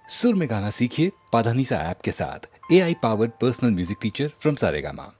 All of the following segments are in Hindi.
सुर में गाना सीखिए पाधानीसा ऐप के साथ। AI powered personal music teacher from Saregama.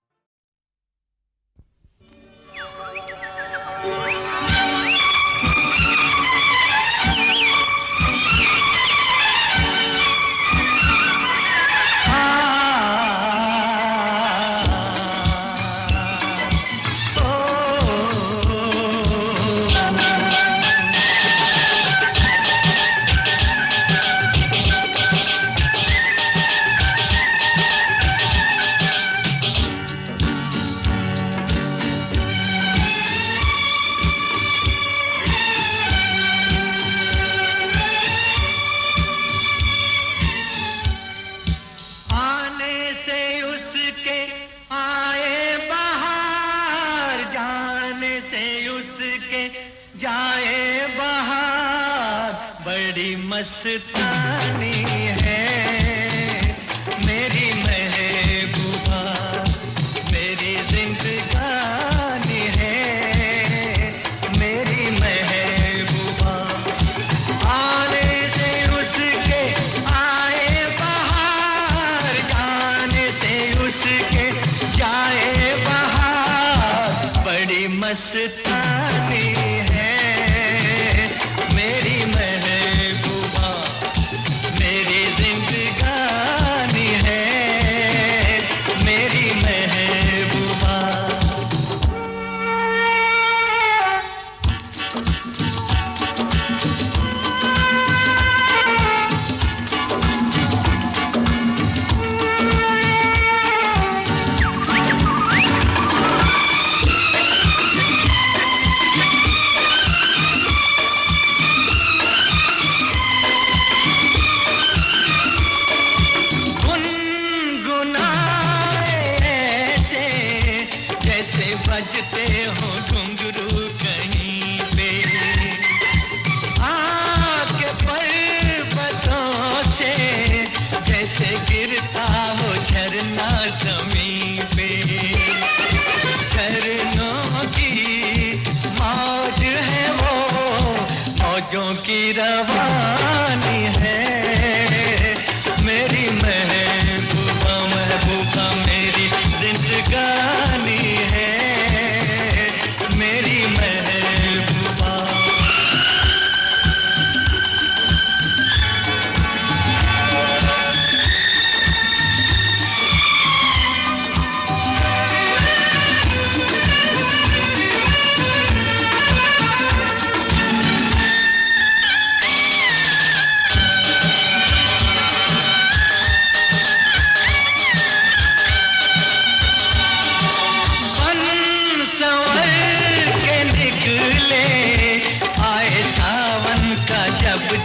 जाए बहार बड़ी मस्तानी है मेरी महबूबा, मेरी जिंदगानी है मेरी महबूबा। आने से उसके आए बहार, जाने से उसके जाए बहार बड़ी मस्तानी है मेरी महबूबा, मेरी जिंदगानी है मेरी महबूबा। बजते हो घुंघरू कहीं पे, आके पर्वतों से जैसे गिरता हो झरना जमीन पे। झरनों की मौज है वो, मौजों की रवानी है मेरी महबूबा, महबूबा मेरी जिंदगानी है मेरी महबूबा।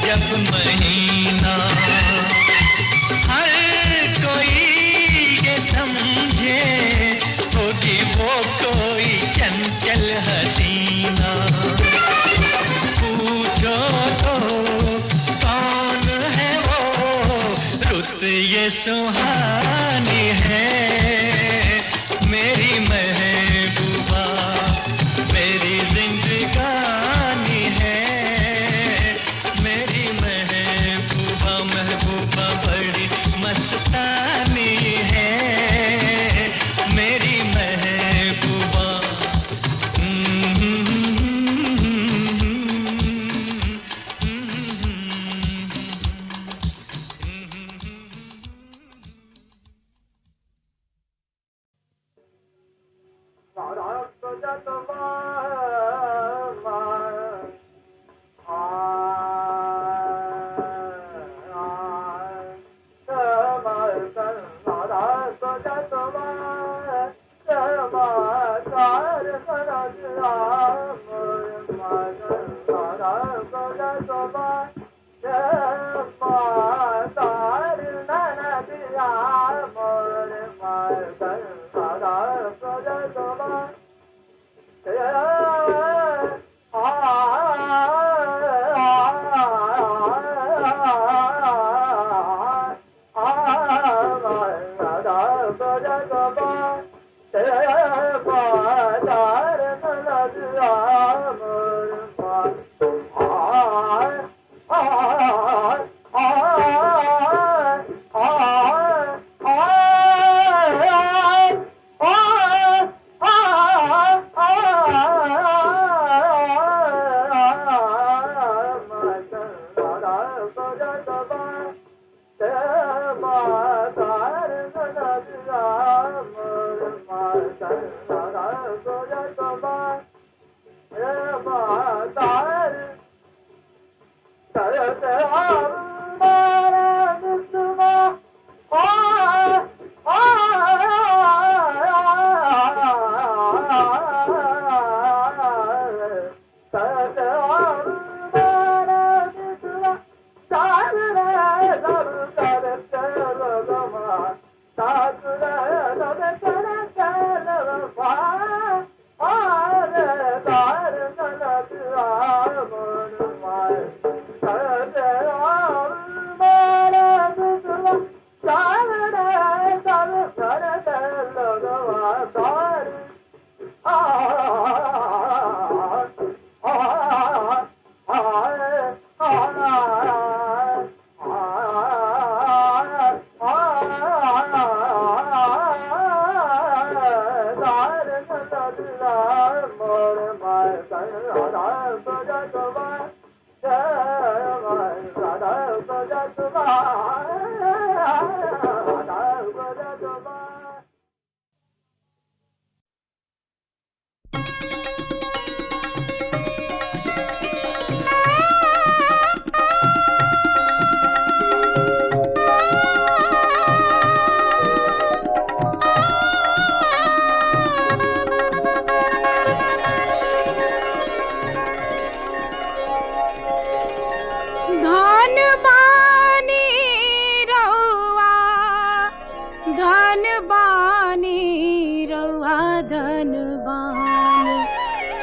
जब महीना हर कोई ये समझे होगी वो कोई चंचल हसीना। पूछो तो कौन है वो, रुत ये सुहानी है मेरी महबूबा, मेरी जिंदगानी है मेरी महबूबा, महबूबा बड़ी मस्तानी है मेरी महबूबा। Yeah.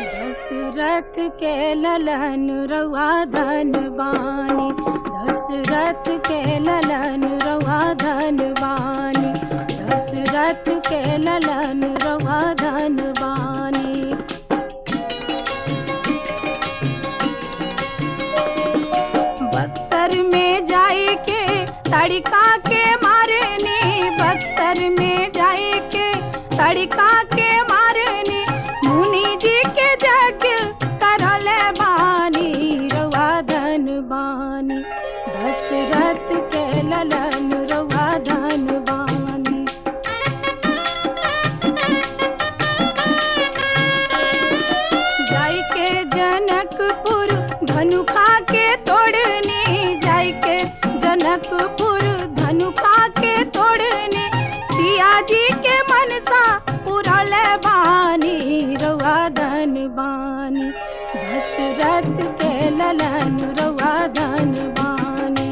दशरथ के ललन रवा धन बानी, दशरथ के ललन रवा धन बानी, दशरथ के ललन रवा धन बानी। बख्तर में जाई के तड़का के मारनी, बख्तर में जाई के तड़का के मारनी, मुनि जी के जग करल बानी रवा धन बानी, दशरथ के ललन रवा धन बानी। जाई के जनकपुर धनुखा के तोड़नी, जाई के जनकपुर धनुखा के तोड़नी, सिया जी के मनसा पुरल बानी रवा धन बानी, दशरथ के ललन रवा धन बानी।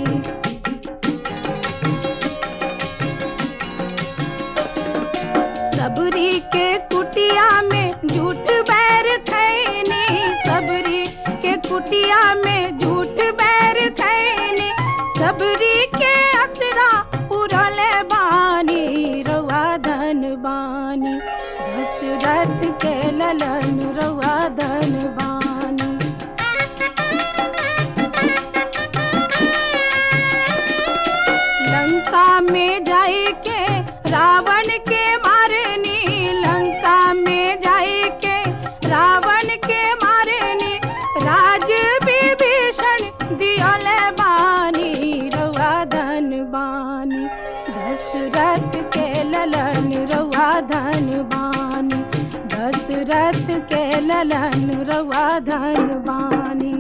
सबरी के कुटिया में झूठ बैर खैनी, सबरी के कुटिया में झूठ बैर खैनी, सबरी के असरा पुरल बानी रवा धन बानी, दशरथ के ललन रवा धन बानी। लंका में जाई के रावण के मारनी, लंका में जाई के रावण के मारनी, राज विभीषण दियल बानी रवा धन बानी, दशरथ के ललन रवा धन बानी, दशरथ के ललन रवा धन बानी।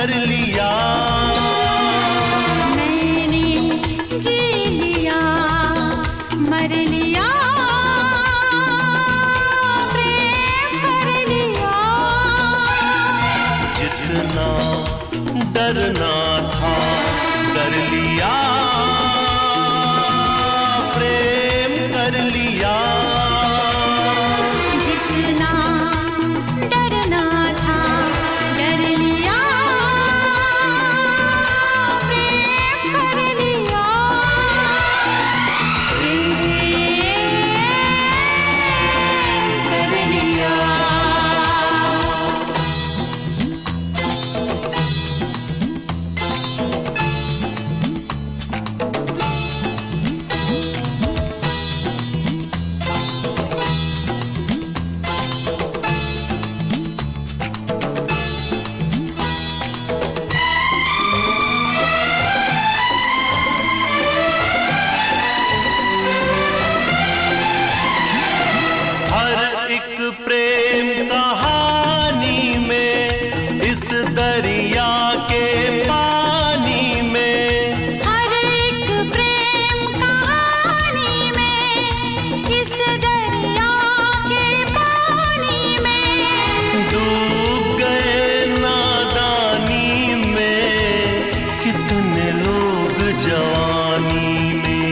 कर लिया। मैंने जी लिया, मर लिया, प्रेम कर लिया। जितना डरना था डर लिया, प्रेम कर लिया। जितना डरना था डर लिया, प्रेम कर लिया। प्रेम कर लिया। हर एक प्रेम कहानी में, इस दरिया के पानी में, हर एक प्रेम कहानी में, इस दरिया के पानी में, डूब गए नादानी में कितने लोग जवानी में।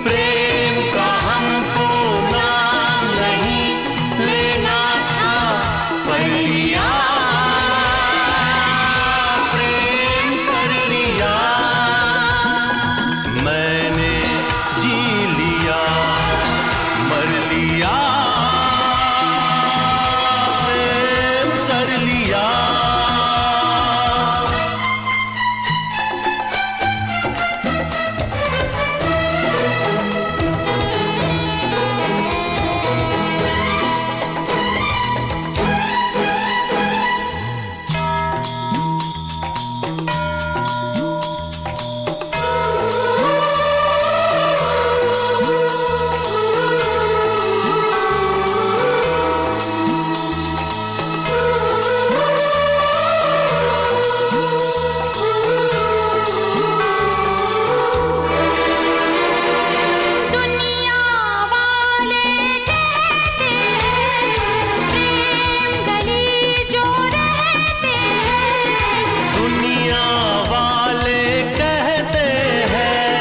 प्रेम का हमको नाम नहीं लेना था, पर लिया, प्रेम कर लिया। मैंने जी लिया, मर लिया, प्रेम कर लिया। दुनिया वाले कहते हैं, प्रेम गली जो रहते हैं। दुनिया वाले कहते हैं,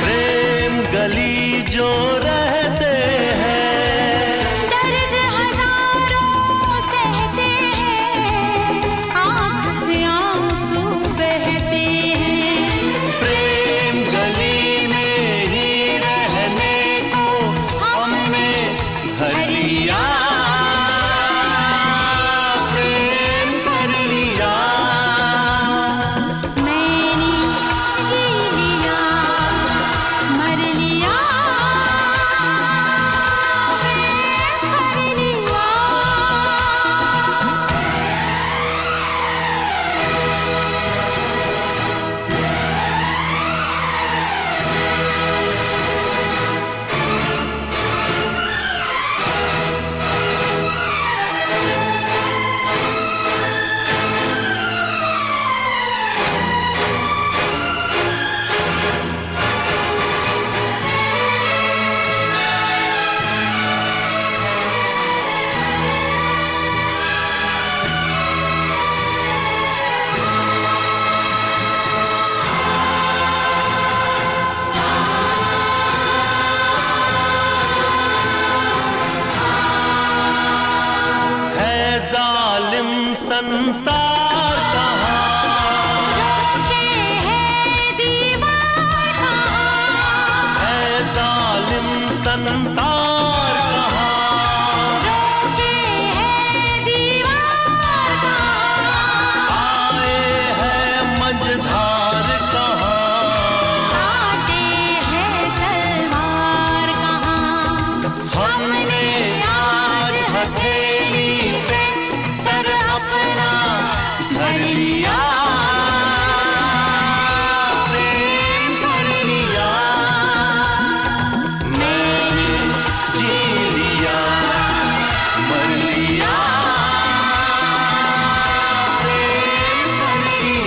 प्रेम गली जो रहते हैं। दर्द हजारों सहते हैं, आँख से आंसू बहते हैं। प्रेम गली में ही रहने को हमने भर लिया, प्रेम कर लिया। मैंने जी लिया, मर लिया, प्रेम कर लिया। है जालिम संसार कहाँ, रोके है दीवार कहाँ, है जालिम संसार कहाँ। रोके है दीवार कहाँ, आए हैं मझधार कहाँ, काटे है तलवार कहाँ। हमने आज हथेली पे सर अपना धर लिया, प्रेम कर लिया। मैंने जी लिया, मर लिया, प्रेम कर लिया।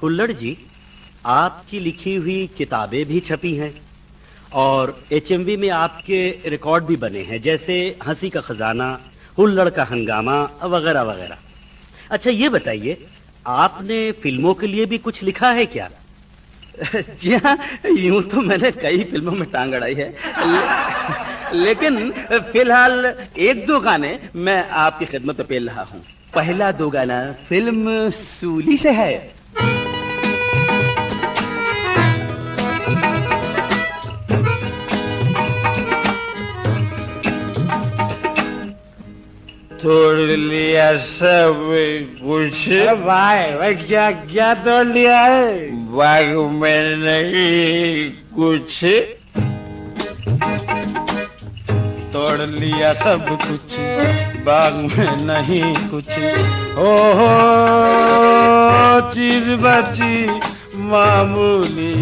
हुल्लड़ जी, आपकी लिखी हुई किताबें भी छपी हैं और एचएमवी में आपके रिकॉर्ड भी बने हैं, जैसे हंसी का खजाना, हुल्लड़ का हंगामा वगैरह वगैरह। अच्छा ये बताइए, आपने फिल्मों के लिए भी कुछ लिखा है क्या? जी हाँ, यूं तो मैंने कई फिल्मों में टांग अड़ाई है, लेकिन फिलहाल एक दो गाने मैं आपकी खिदमत में पेल रहा हूँ। पहला दो गाना फिल्म सूली से है। तोड़ लिया सब कुछ। भाई क्या क्या तोड़ लिया है? बाग में नहीं कुछ। तोड़ लिया सब कुछ, बाग में नहीं कुछ। ओहो चीज बची मामूली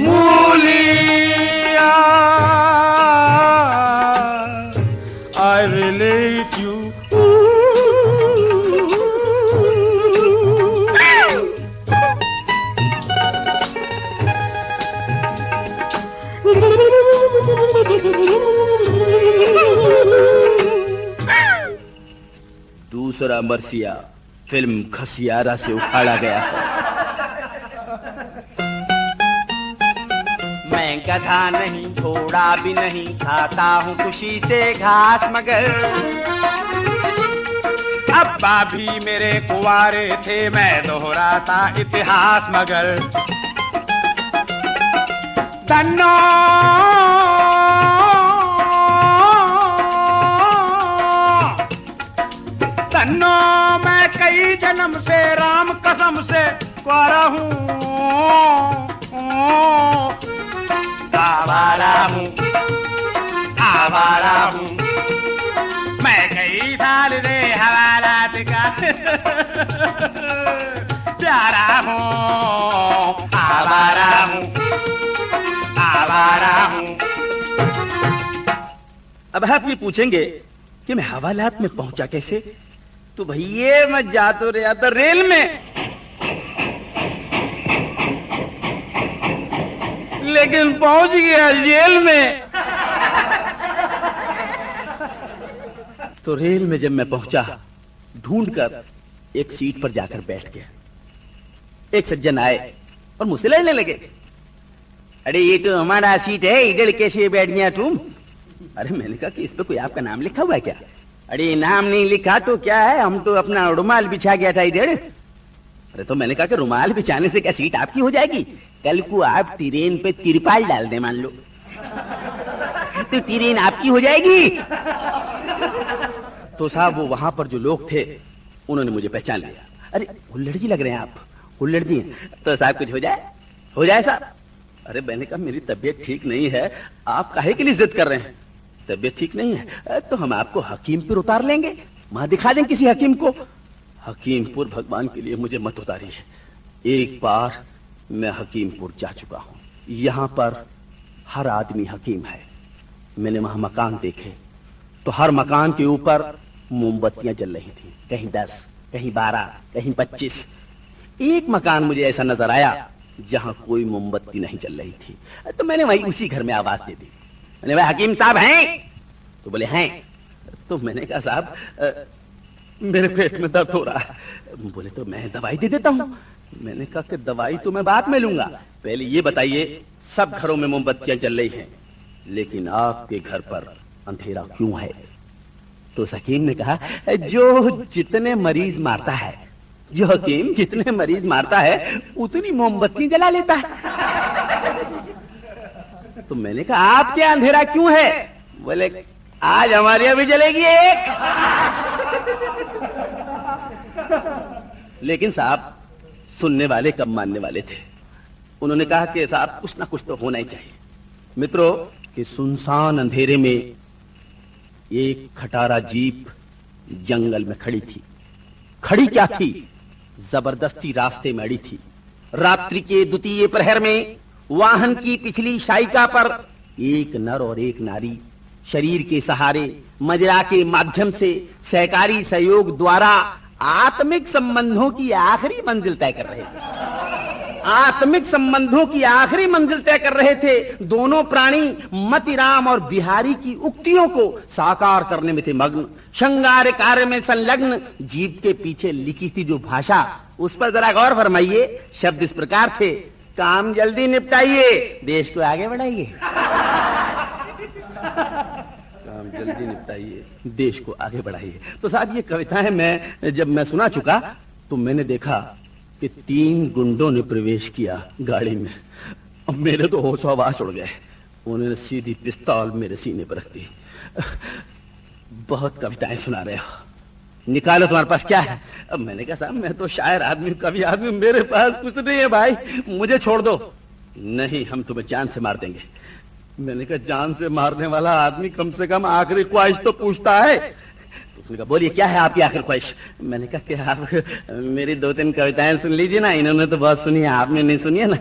मूलिया। I relate you. दूसरा मरसिया फिल्म खसियारा से उखाड़ा गया है। मैं गधा नहीं, घोड़ा भी नहीं, खाता हूँ खुशी से घास मगर। अब्बा भी मेरे कुंवारे थे, मैं दोहराता इतिहास मगर। तन्नो तन्नो मैं कई जन्म से राम कसम से कुंवारा हूँ। आवारा हूँ, आवारा हूँ, मैं कई साल से हवालात का प्यारा हूँ। आवारा हूँ, आवारा हूँ। अब आप ये पूछेंगे कि मैं हवालात में पहुंचा कैसे, तो भैया मैं जा तो रहा था रेल में, लेकिन पहुंच गया जेल में। तो रेल में जब मैं पहुंचा, ढूंढकर एक सीट पर जाकर बैठ गया। एक सज्जन आए और मुझसे लड़ने लगे। अरे ये तो हमारा सीट है, इधर कैसे बैठ गया तुम? अरे मैंने कहा कि इस पे कोई आपका नाम लिखा हुआ है क्या? अरे नाम नहीं लिखा तो क्या है, हम तो अपना रुमाल बिछा गया था इधर। अरे तो मैंने कहा कि रुमाल बिछाने से क्या सीट आपकी हो जाएगी? कल को आप ट्रेन पे तिरपाल डाल दे मान लो, तो ट्रेन आपकी हो जाएगी। तो साहब वो वहां पर जो लोग थे उन्होंने मुझे पहचान लिया। अरे हुल्लड़ जी लग रहे हैं आप, हुल्लड़ जी हैं। तो साहब कुछ हो जाए, हो जाए साहब। अरे मैंने कहा मेरी तबीयत ठीक नहीं है, आप काहे के लिए जिद कर रहे हैं? तबीयत ठीक नहीं है तो हम आपको हकीमपुर उतार लेंगे, वहां दिखा दें किसी हकीम को। हकीमपुर भगवान के लिए मुझे मत उतारी है। एक बार मैं हकीमपुर जा चुका हूं, यहां पर हर आदमी हकीम है। मैंने वहां मकान देखे तो हर मकान के ऊपर मोमबत्तियां जल रही थी, कहीं 10, कहीं 12, कहीं 25। एक मकान मुझे ऐसा नजर आया जहां कोई मोमबत्ती नहीं जल रही थी, तो मैंने वहीं उसी घर में आवाज दे दी। मैंने भाई हकीम साहब हैं? तो बोले हैं। तो मैंने कहा साहब मेरे पेट में दर्द हो रहा है। बोले तो मैं दवाई दे देता हूँ। मैंने कहा कि दवाई तो मैं बाद में लूंगा, पहले ये बताइए सब घरों में मोमबत्तियां जल रही हैं, लेकिन आपके घर पर अंधेरा क्यों है? तो हकीम ने कहा जो जितने मरीज मारता है, जो हकीम जितने मरीज मारता है उतनी मोमबत्ती जला लेता है। तो मैंने कहा आपके यहाँ अंधेरा क्यों है? बोले आज हमारे यहाँ भी जलेगी एक। लेकिन साहब सुनने वाले कम मानने वाले थे। उन्होंने कहा कि साहब कुछ ना कुछ तो होना ही चाहिए। मित्रों, कि सुनसान अंधेरे में एक खटारा जीप जंगल में खड़ी थी। खड़ी क्या थी? जबरदस्ती रास्ते में अड़ी थी। रात्रि के द्वितीय प्रहर में वाहन की पिछली शायिका पर एक नर और एक नारी शरीर के सहारे मजरा के माध्यम से सहकारी सहयोग द्वारा आत्मिक संबंधों की आखिरी मंजिल तय कर रहे थे। आत्मिक संबंधों की आखिरी मंजिल तय कर रहे थे। दोनों प्राणी मतिराम और बिहारी की उक्तियों को साकार करने में थे मग्न, श्रृंगार कार्य में संलग्न। जीव के पीछे लिखी थी जो भाषा, उस पर जरा गौर फरमाइए। शब्द इस प्रकार थे, काम जल्दी निपटाइए, देश को आगे बढ़ाइए। काम जल्दी निपटाइए, देश को आगे बढ़ाइए। तो साहब ये कविताएं जब मैं सुना चुका तो मैंने देखा कि 3 गुंडों ने प्रवेश किया गाड़ी में। अब मेरे तो होश हवास उड़ गए। उन्होंने सीधी पिस्तौल मेरे सीने पर रख दी। बहुत कविताएं सुना रहे हो, निकालो तुम्हारे पास क्या है। अब मैंने कहा साहब मैं तो शायर आदमी, कवि आदमी, मेरे पास कुछ नहीं है भाई, मुझे छोड़ दो। नहीं, हम तुम्हें जान से मार देंगे। मैंने कहा जान से मारने वाला आदमी कम से कम आखिरी ख्वाहिश तो पूछता है। तो उसने कहा बोलिए क्या है आपकी आखिरी ख्वाहिश। मैंने कहा कि आप मेरी 2-3 कविताएं सुन लीजिए ना, इन्होंने तो बहुत सुनी है, आपने नहीं सुनी है ना।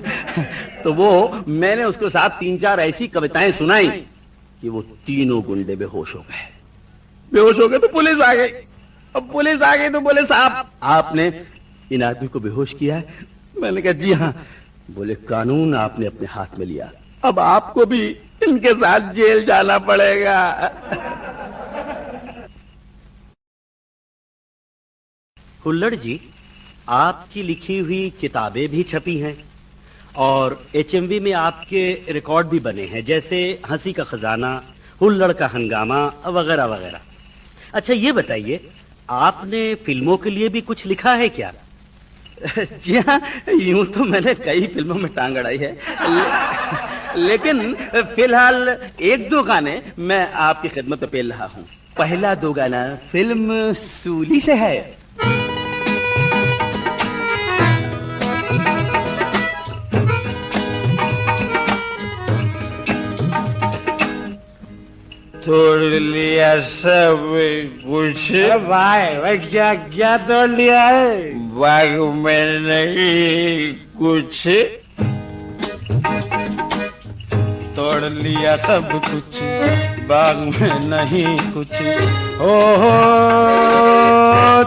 तो वो मैंने उसको साथ 3-4 ऐसी कविताएं सुनाई कि वो तीनों गुंडे बेहोश हो गए। बेहोश हो गए तो पुलिस आ गई। अब पुलिस आ गई तो बोले साहब आपने इन आदमी को बेहोश किया है। मैंने कहा जी हाँ। बोले कानून आपने अपने हाथ में लिया, अब आपको भी इनके साथ जेल जाना पड़ेगा। हुल्लड़ जी, आपकी लिखी हुई किताबें भी छपी हैं और एचएमवी में आपके रिकॉर्ड भी बने हैं, जैसे हंसी का खजाना, हुल्लड़ का हंगामा वगैरह वगैरह। अच्छा ये बताइए, आपने फिल्मों के लिए भी कुछ लिखा है क्या? जी हाँ, यूं तो मैंने कई फिल्मों में टांग अड़ाई है, लेकिन फिलहाल 1-2 गाने मैं आपकी खिदमत में पेल रहा हूँ। पहला 2 गाना फिल्म सूली से है। तोड़ लिया सब कुछ भाई, क्या क्या तोड़ लिया है? बाग में नहीं कुछ, तोड़ लिया सब कुछ, बाग में नहीं कुछ। ओहो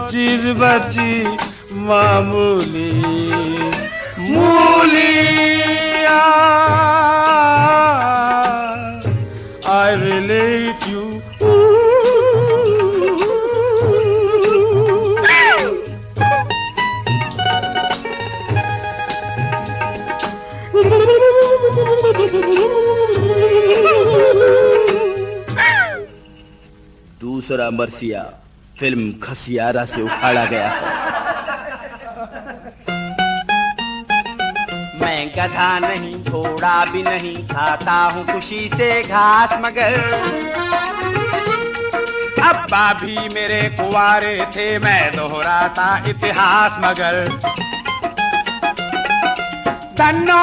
चीज बची मामूली मूलिया, I relate you. दूसरा मरसिया फिल्म खसियारा से उखाड़ा गया है। मैं गधा नहीं, घोड़ा भी नहीं, खाता हूँ खुशी से घास मगर। अब्बा भी मेरे कुंवारे थे, मैं दोहराता इतिहास मगर। तन्नो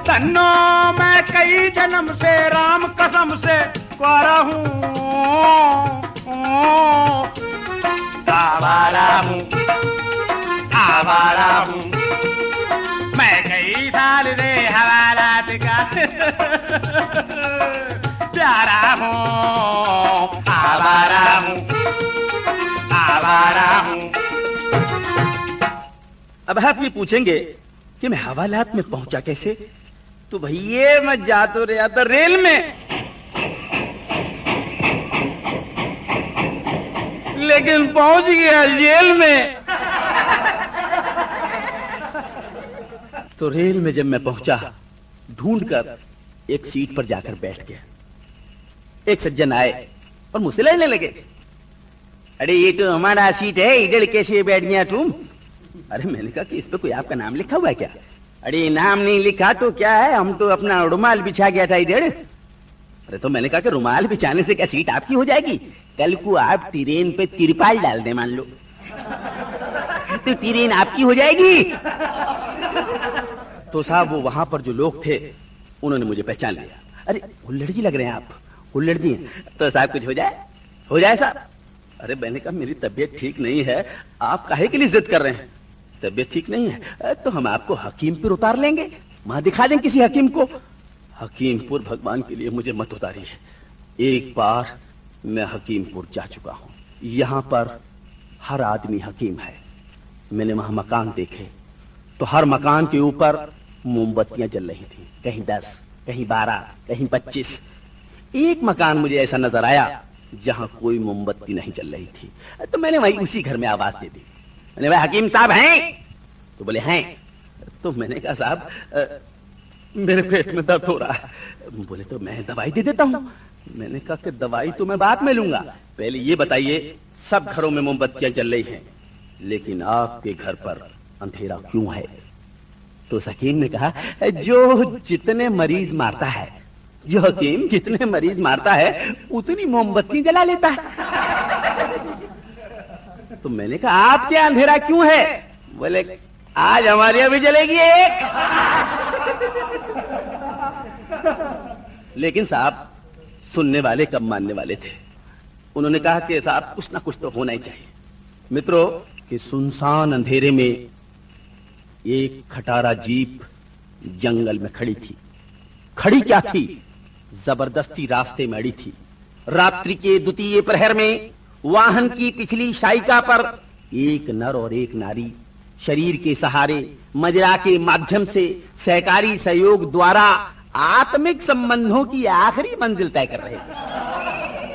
तन्नो मैं कई जन्म से राम कसम से कुंवारा हूँ, आवारा हूँ, आवारा हूँ। मैं कई साल से हवालात का प्यारा हूँ, आवारा हूँ, आवारा हूँ। अब आप ये पूछेंगे कि मैं हवालात में पहुंचा कैसे, तो भैया मैं जा तो रहा था रेल में, लेकिन पहुंच गया जेल में। तो रेल में जब मैं पहुंचा, ढूंढकर एक सीट पर जाकर बैठ गया। एक सज्जन आए और मुझसे लड़ने लगे। अरे ये तो हमारा सीट है, इधर कैसे बैठ गया तुम? अरे मैंने कहा कि इस पे कोई आपका नाम लिखा हुआ है क्या? अरे नाम नहीं लिखा तो क्या है, हम तो अपना रुमाल बिछा गया था इधर। अरे तो मैंने कहा कि रुमाल बिछाने से क्या सीट आपकी हो जाएगी? कल को आप ट्रेन पे तिरपाल डाल दे मान लो, तो ट्रेन आपकी हो जाएगी। तो साहब वो वहां पर जो लोग थे उन्होंने मुझे पहचान लिया। अरे हुल्लड़ जी लग रहे हैं आप, हुल्लड़ जी हैं। तो साहब कुछ हो जाए, हो जाए साहब। अरे मैंने कहा मेरी तबीयत ठीक नहीं है, आप काहे के लिए जिद कर रहे हैं? तबीयत ठीक नहीं है तो हम आपको हकीम पर उतार लेंगे, वहां दिखा दें किसी हकीम को। हकीमपुर भगवान के लिए मुझे मत उतारी है। एक बार मैं हकीमपुर जा चुका हूं। यहां पर हर आदमी हकीम है। मैंने वहां मकान देखे तो हर मकान के ऊपर मोमबत्तियां जल रही थी, कहीं 10, कहीं 12, कहीं 25। एक मकान मुझे ऐसा नजर आया जहां कोई मोमबत्ती नहीं जल रही थी। तो मैंने वहीं उसी घर में आवाज दे दी। मैंने, भाई हकीम साहब हैं? तो बोले हैं। तो मैंने कहा, साहब मेरे पेट में दर्द हो रहा है। बोले तो मैं दवाई दे देता हूं। मैंने कहा कि दवाई तो मैं बाद में लूंगा, पहले ये बताइए, सब घरों में मोमबत्तियां जल रही हैं लेकिन आपके घर पर अंधेरा क्यों है? तो उस हकीम ने कहा, जो जितने मरीज मारता है, जो हकीम जितने मरीज मारता है उतनी मोमबत्ती जला लेता है। तो मैंने कहा, आपके अंधेरा क्यों है? बोले, आज हमारे यहाँ भी जलेगी एक। लेकिन साहब सुनने वाले कम मानने वाले थे। उन्होंने कहा कि साहब कुछ ना कुछ तो होना ही चाहिए। मित्रों, कि सुनसान अंधेरे में एक खटारा जीप जंगल में खड़ी थी। खड़ी क्या थी? जबरदस्ती रास्ते में अड़ी थी। रात्रि के द्वितीय प्रहर में वाहन की पिछली शायिका पर एक नर और एक नारी शरीर के सहारे मदिरा के माध्यम से सहकारी सहयोग द्वारा आत्मिक संबंधों की आखिरी मंजिल तय कर रहे थे।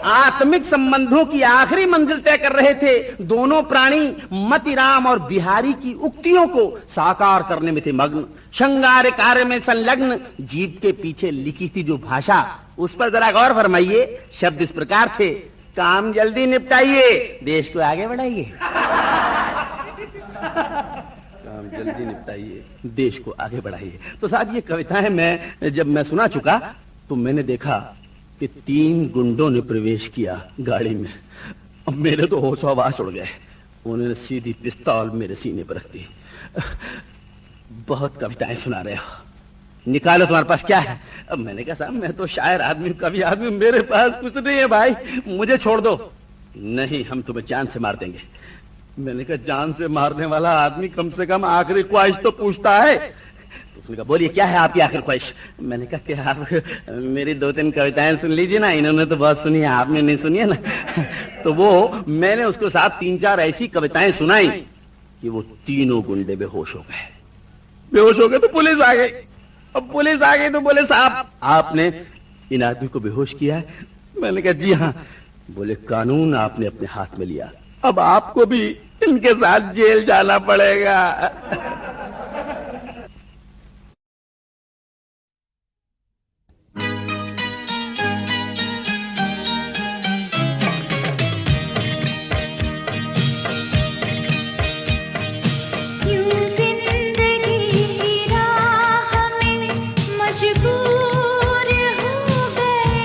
आत्मिक संबंधों की आखिरी मंजिल तय कर रहे थे। दोनों प्राणी मतिराम और बिहारी की उक्तियों को साकार करने में थे मग्न। श्रृंगार कार्य में संलग्न जीव के पीछे लिखी थी जो भाषा, उस पर जरा गौर फरमाइए। शब्द इस प्रकार थे, काम जल्दी निपटाइए, देश को आगे बढ़ाइए। काम जल्दी निपटाइए, देश को आगे बढ़ाइए। तो साहब ये कविताएं जब मैं सुना चुका तो मैंने देखा कि 3 गुंडों ने प्रवेश किया गाड़ी में। अब मेरे तो होश आवास उड़ गए। उन्होंने सीधी पिस्तौल मेरे सीने पर रख दी। बहुत कविताएं सुना रहे हो, निकालो तुम्हारे पास क्या है? अब मैंने कहा, साहब मैं तो शायर आदमी, कवि आदमी, मेरे पास कुछ नहीं है भाई, मुझे छोड़ दो। नहीं, हम तुम्हें जान से मार देंगे। मैंने कहा, जान से मारने वाला आदमी कम से कम आखिरी ख्वाहिश तो पूछता है। तो उसने कहा, बोलिए क्या है आपकी आखिरी ख्वाहिश? मैंने कहा कि आप मेरी 2-3 कविताएं सुन लीजिए ना, इन्होंने तो बहुत सुनी है, आपने नहीं सुनी है ना। तो वो मैंने उसको साथ 3-4 ऐसी कविताएं सुनाई कि वो तीनों गुंडे बेहोश हो गए। बेहोश हो गए तो पुलिस आ गई। अब पुलिस आ गई तो बोले, साहब आपने इन आदमी को बेहोश किया है? मैंने कहा, जी हाँ। बोले, कानून आपने अपने हाथ में लिया, अब आपको भी इनके साथ जेल जाना पड़ेगा। क्यों जिंदगी की राह में मजबूर हो गए?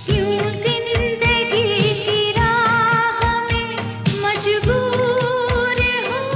क्यों जिंदगी की राह में मजबूर हो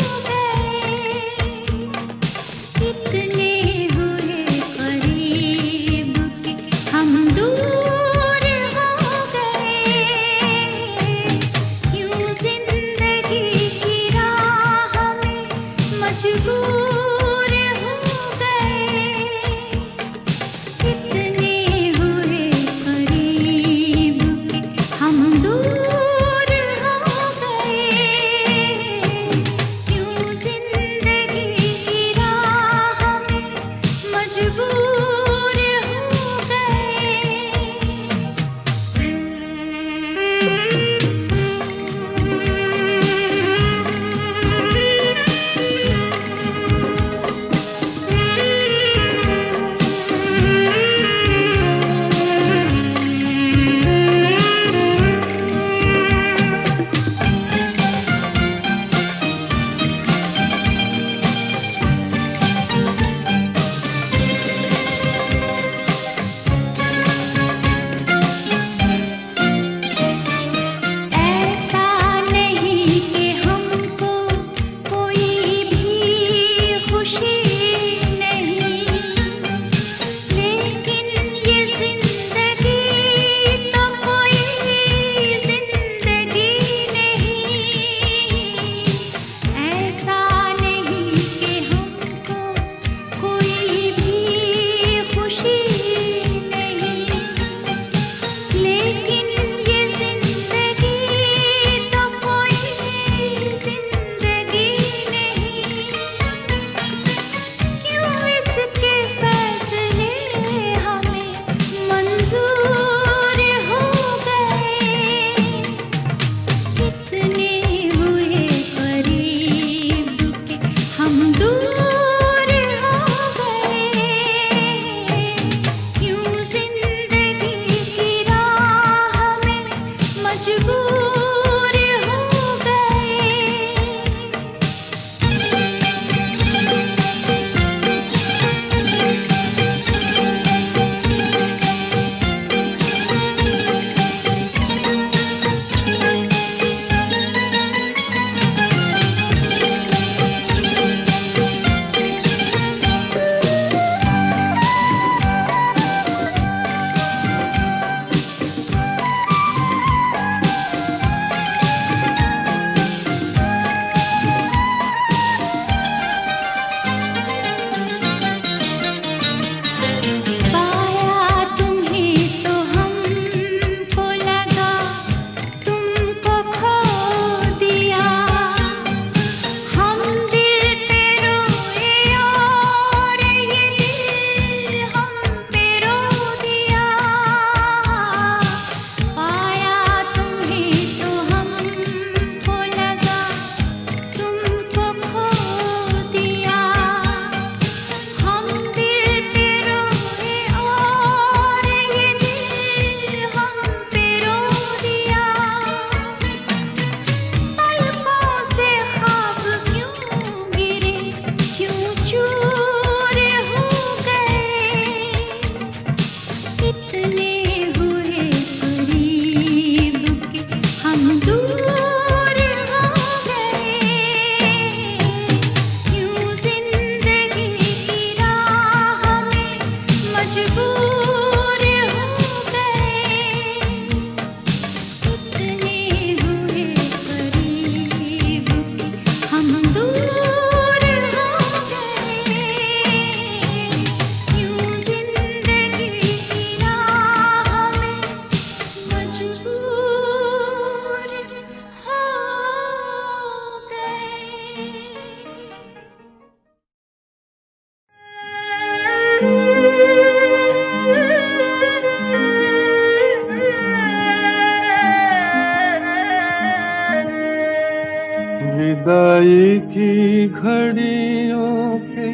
विदाई की घड़ियों के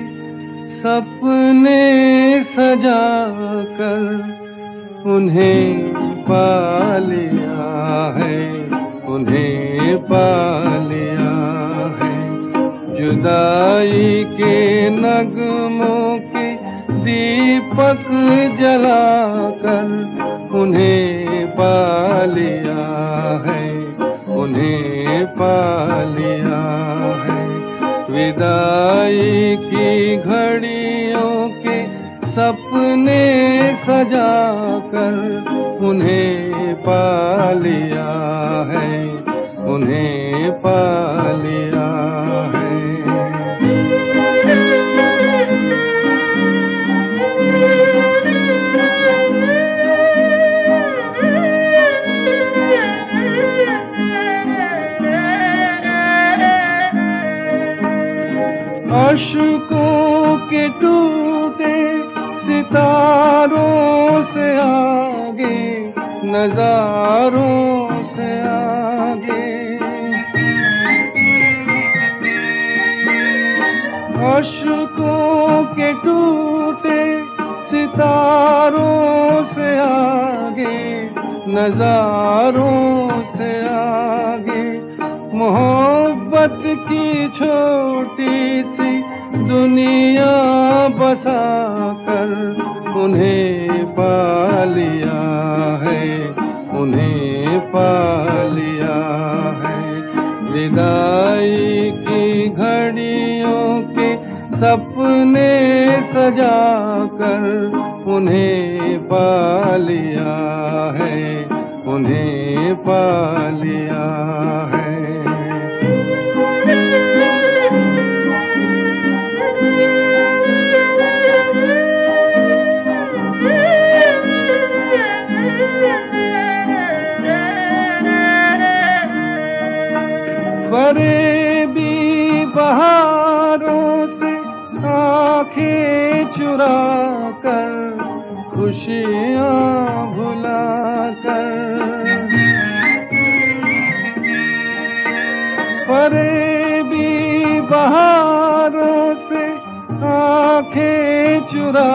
सपने सजा कर उन्हें पा लिया है, उन्हें पा लिया है। जुदाई के नगमों के दीपक जलाकर उन्हें पा लिया है, उन्हें पा लिया है। विदाई की घड़ियों के सपने सजा कर उन्हें पा लिया है, उन्हें पा लिया है। अश्कों के टूटे सितारों से आगे, नजारों से आगे। अश्कों के टूटे सितारों से आगे, नजारों से आगे। मोहब्बत की छोटी सी दुनिया बसा कर उन्हें पा लिया है, उन्हें पा लिया है। विदाई की घड़ियों के सपने सजा कर उन्हें पा लिया है, उन्हें पा लिया है। फरेबी बहारों से आंखें चुरा कर, खुशियाँ भुला कर। फरेबी बहारों से आंखें चुरा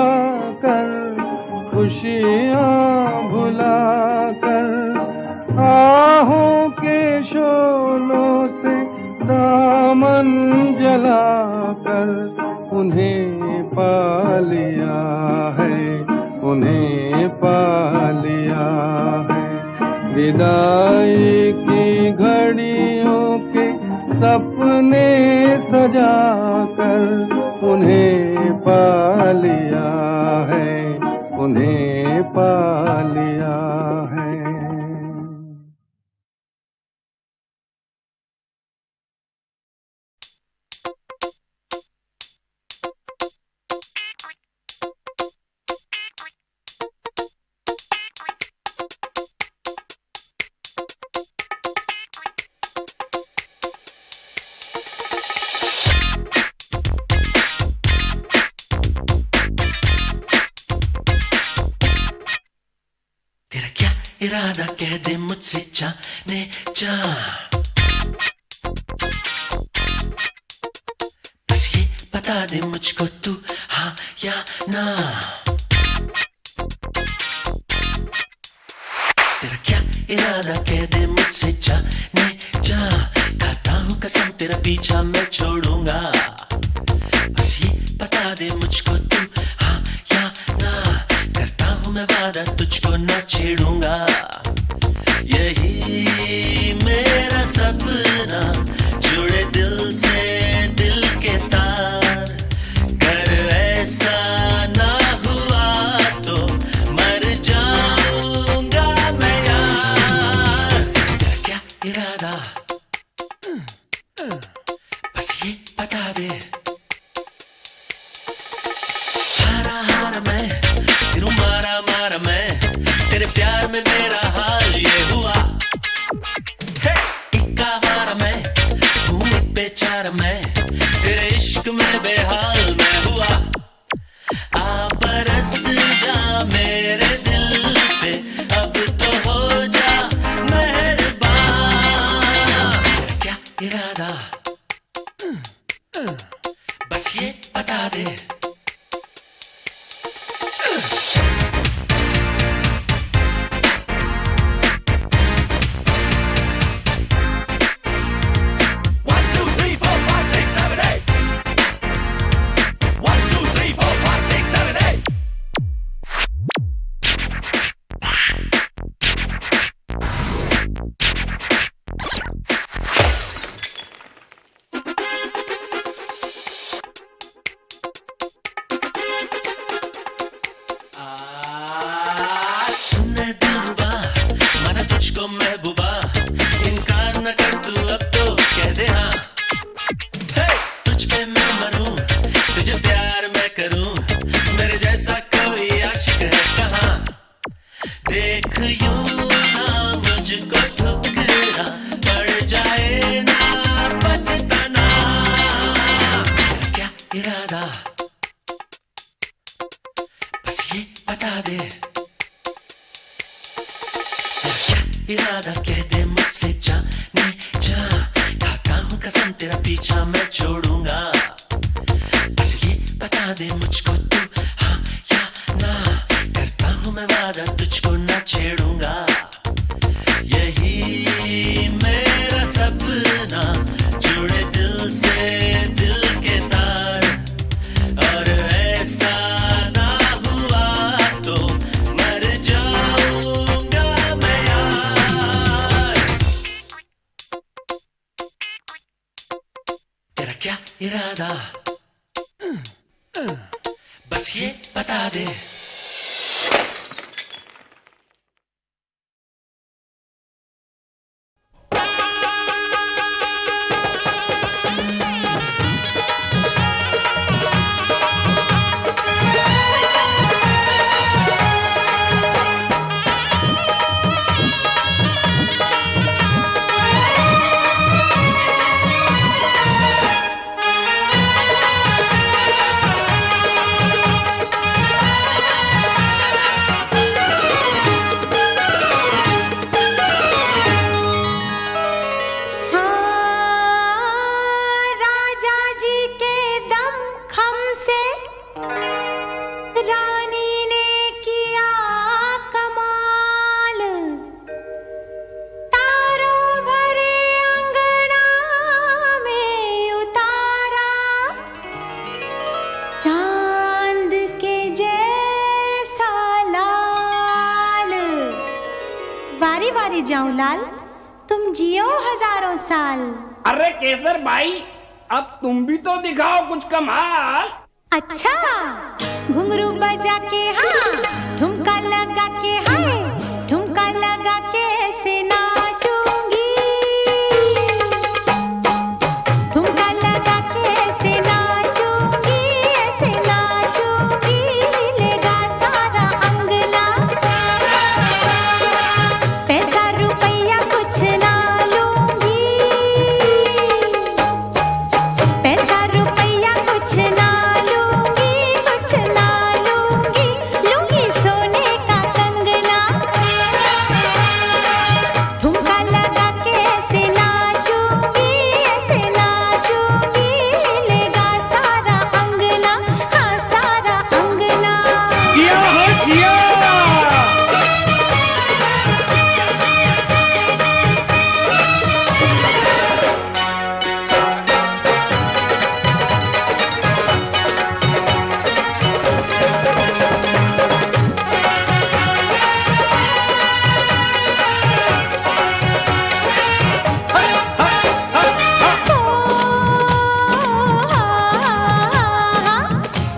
कर, खुशियाँ भुला कर। आहों के शोलों से दामन जला कर उन्हें पा लिया है, उन्हें पा लिया है। विदाई की घड़ियों के सपने सजा कर उन्हें पा लिया है, उन्हें पा लिया है। इरादा कह दे मुझसे जाने जा, बस ये बता दे मुझको तू हाँ या ना। तेरा क्या इरादा कह दे मुझसे जाने जा, खाता हूँ कसम तेरा पीछा मैं छोड़ूंगा। बस ये बता दे मुझको तू हाँ या ना, करता हूँ मैं वादा तुझको न छेड़ूंगा। यही मेरा सपना जुड़े दिल से दिल के तार, कर ऐसा ना हुआ तो मर जाऊंगा मैं यार। तेरा क्या इरादा बस ये बता दे। हारा हारा मैं तेरू मारा मारा मैं, तेरे प्यार में मेरा हाल ये हुआ। इक्का मारा मैं भूमि बेचारा मैं, तेरे इश्क में बेहाल मैं हुआ। आ बरस जा मेरे दिल पे अब तो हो जा मेहरबान। क्या इरादा इरादा बस ये बता दे इरादा कह दे मुझसे जाने जा खाता हूँ कसम तेरा पीछा मैं छोड़ूंगा बस ये बता दे मुझको तू हाँ या ना करता हूँ मैं वादा तुझको ना छेड़ूंगा यही मेरा सपना जुड़े दिल से दिल के तार और ऐसा ना हुआ तो मर जाऊंगा मैं यार तेरा क्या इरादा बस ये बता दे जाऊं लाल तुम जियो हजारों साल। अरे केसर भाई अब तुम भी तो दिखाओ कुछ कमाल। अच्छा घुंघरू बजा के हाँ ठुमका लगा के हाय ठुमका लगा के ऐसे नाचूंगी ठुमका लगा के ऐसे नाचूंगी हिलेगा सारा अंगना पैसा रुपया कुछ ना लूंगी पैसा रुपया कुछ ना लूंगी सोने का कंगना ठुमका लगा के ऐसे नाचूंगी हिलेगा सारा अंगना हाँ सारा अंगना। जिया हो जिया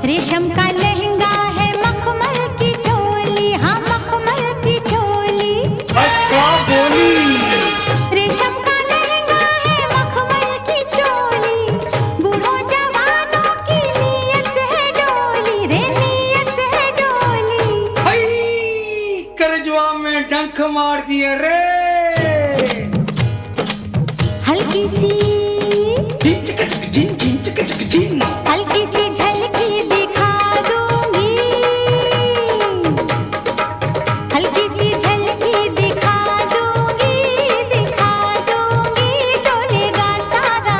रेशम का लहंगा है मखमल की चोली हाँ मखमल की चोली अच्छा बोली रेशम का लहंगा है मखमल की चोली बूढ़ों जवानों की नीयत है डोली रे नीयत है डोली हाय करजवा में डंक मार दिए रे हल्की सी झिन झिन हल्की सी झलकी दिखा दूंगी हल्की सी झलकी दिखा दूंगी डोलेगा सारा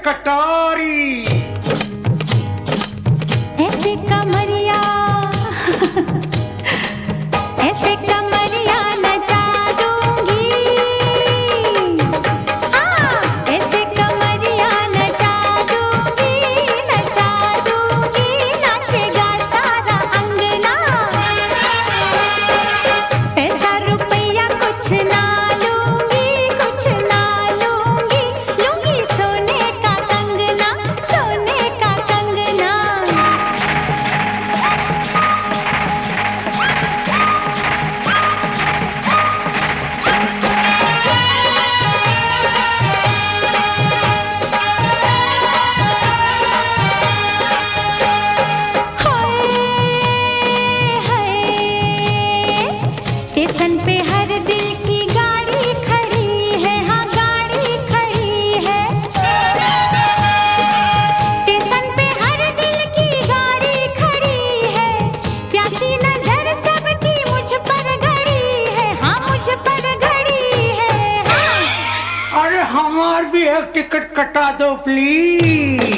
कटोरी। ऐसे कमरिया ऐसे कमरिया नचा दूंगी, ऐसे कमरिया नचा दूंगी, नाचेगा सारा अंगना। पैसा रुपया कुछ ना लूंगी, कुछ ना लूंगी, लूंगी सोने का कंगना, सोने का कंगना। स्टेशन पे हर दिल की गाड़ी खड़ी है, हाँ गाड़ी खड़ी है। स्टेशन पे हर दिल की गाड़ी खड़ी है, प्यासी नजर सबकी मुझ पर गड़ी है, हाँ मुझ पर गड़ी है, हाँ। अरे हमार भी एक टिकट कटा दो प्लीज।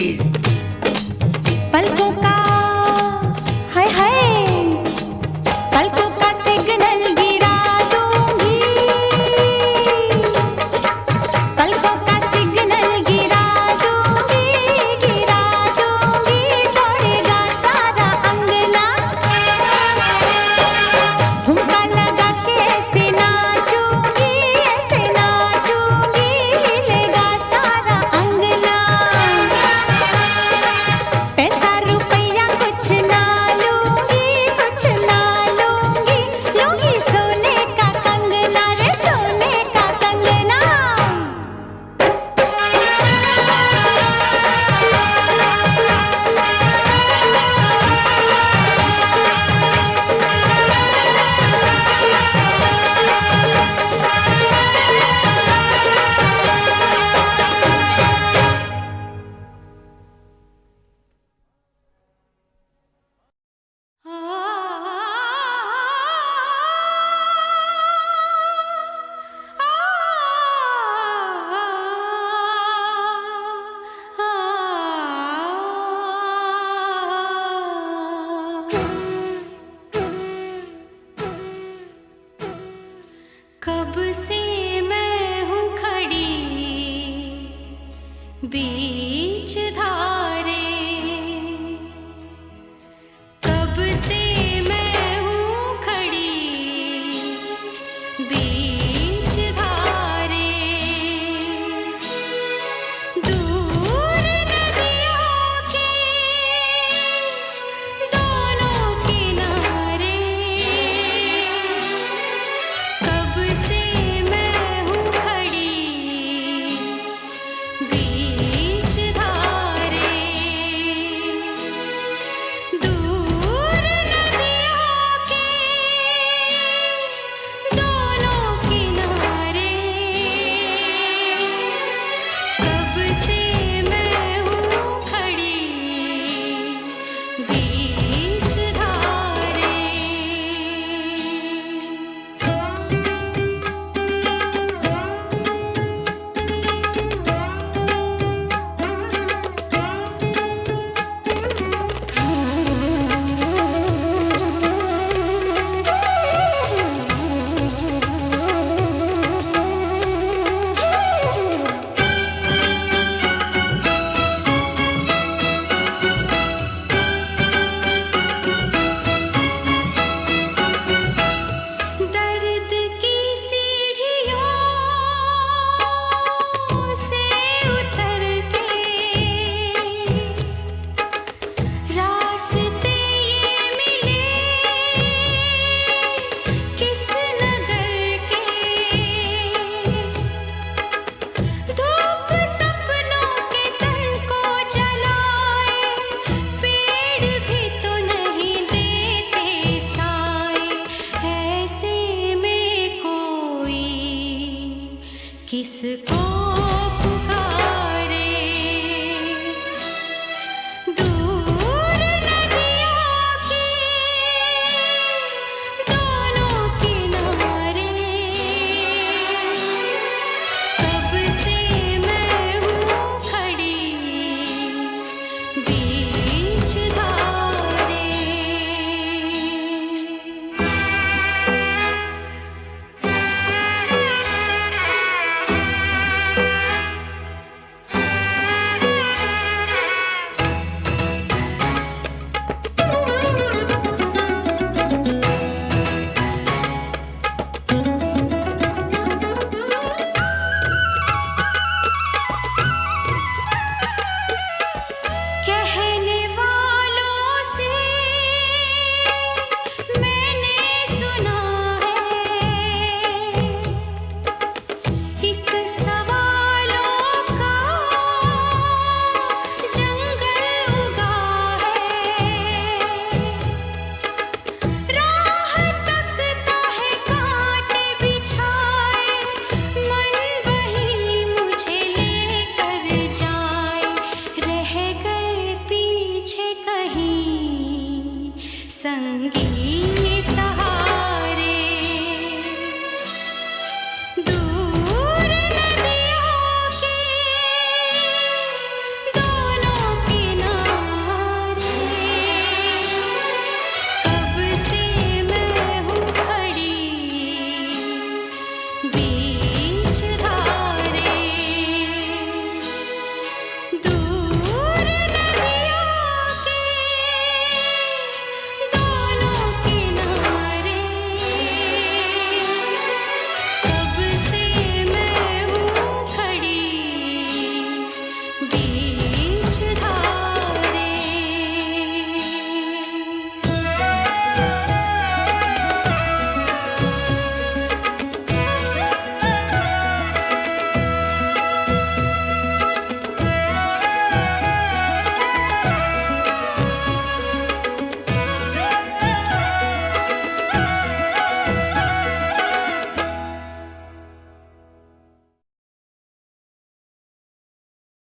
पलकों का हाय हाय, पलकों का सिग्नल गिरा दूंगी, पलकों का सिग्नल गिरा दूंगी, दौड़ेगा सारा अंगना। ठुमका लगा के ऐसे नाचूंगी, हिलेगा सारा अंगना। पैसा रुपया कुछ ना लूंगी, कुछ ना लूंगी, लूंगी सोने का कंगना रे, सोने का कंगना। कब से मैं हूँ खड़ी बीच धारे, कब से मैं हूँ खड़ी बीच धारे। दूर नदियों के दोनों किनारे, कब से मैं हूँ खड़ी बीच धारे। दूर नदियों के दोनों किनारे, कब से मैं हूँ खड़ी बीच धारे। दर्द की सीढ़ियों से उतर के रास्ते ये मिले किस नगर के। धूप सपनों के तन को जलाए, पेड़ भी तो नहीं देते साए, ऐसे में कोई किसको पुकारे। दूर नदियों के दोनों किनारे, कब से मैं हूँ खड़ी संगी